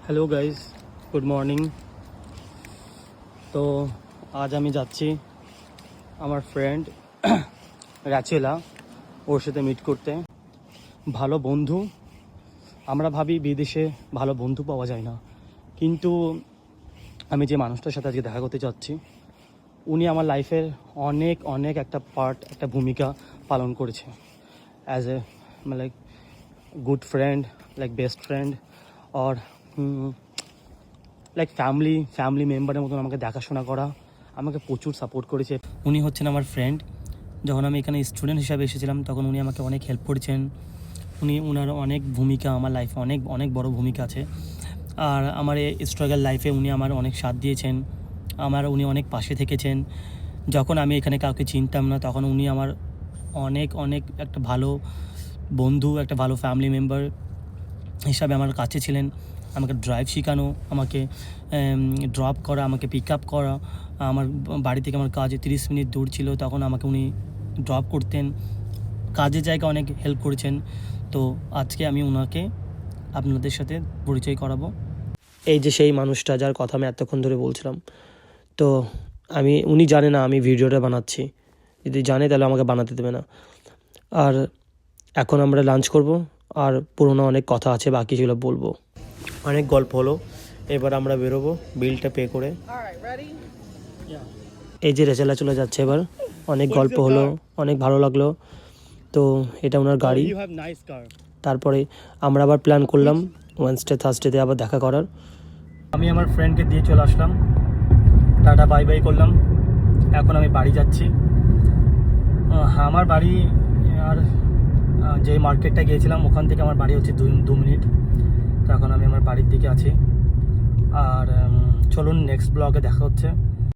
Hello guys, good morning. তো আজ আমি যাচ্ছি আমার ফ্রেন্ড রাচেলা, ওর সাথে মিট করতে। ভালো বন্ধু, আমরা ভাবি বিদেশে ভালো বন্ধু পাওয়া যায় না, কিন্তু আমি যে মানুষটার সাথে আজকে দেখা করতে যাচ্ছি, উনি আমার লাইফের অনেক অনেক একটা পার্ট, একটা ভূমিকা পালন করেছে as a like good friend, like best friend, or like family মেম্বারের মতন আমাকে দেখাশোনা করা, আমাকে প্রচুর সাপোর্ট করেছে। উনি হচ্ছেন আমার ফ্রেন্ড। যখন আমি এখানে স্টুডেন্ট হিসাবে এসেছিলাম তখন উনি আমাকে অনেক হেল্প করেছেন। ওনার অনেক ভূমিকা আমার লাইফে, অনেক অনেক বড় ভূমিকা আছে। আর আমার এই স্ট্রাগল লাইফে উনি আমার অনেক সাথ দিয়েছেন, উনি অনেক পাশে থেকেছেন। যখন আমি এখানে কাউকে চিনতাম না তখন উনি আমার অনেক অনেক একটা ভালো বন্ধু, একটা ভালো ফ্যামিলি মেম্বার হিসাবে আমার কাছে ছিলেন। আমাকে ড্রাইভ শেখানো, আমাকে ড্রপ করা, আমাকে পিক আপ করা। আমার বাড়ি থেকে আমার কাজে 30 মিনিট দূর ছিল, তখন আমাকে উনি ড্রপ করতেন। কাজের জায়গায় অনেক হেল্প করেছেন। তো আজকে আমি ওনাকে আপনাদের সাথে পরিচয় করাবো। এই যে সেই মানুষটা যার কথা আমি এতক্ষণ ধরে বলছিলাম। তো উনি জানে না আমি ভিডিওটা বানাচ্ছি, যদি জানে তাহলে আমাকে বানাতে দেবে না। আর এখন আমরা লাঞ্চ করব, আর পুরোনো অনেক কথা আছে, বাকি যেগুলো বলবো। অনেক গল্প হলো, এবার আমরা বেরোবো বিলটা পে করে। এই যে রেচেলা চলে যাচ্ছে এবার। অনেক গল্প হলো, অনেক ভালো লাগলো। তো এটা ওনার গাড়ি। তারপরে আমরা আবার প্ল্যান করলাম ওয়েডনেসডে থার্সডেতে আবার দেখা করার। আমি আমার ফ্রেন্ডকে দিয়ে চলে আসলাম, টাটা বাই বাই করলাম। এখন আমি বাড়ি যাচ্ছি। আমার বাড়ি আর যে মার্কেটটা গিয়েছিলাম ওখান থেকে আমার বাড়ি হচ্ছে 2 মিনিট। তো এখন আমি আমার বাড়ির দিকে আছি। আর চলুন নেক্সট ব্লগে দেখা হচ্ছে।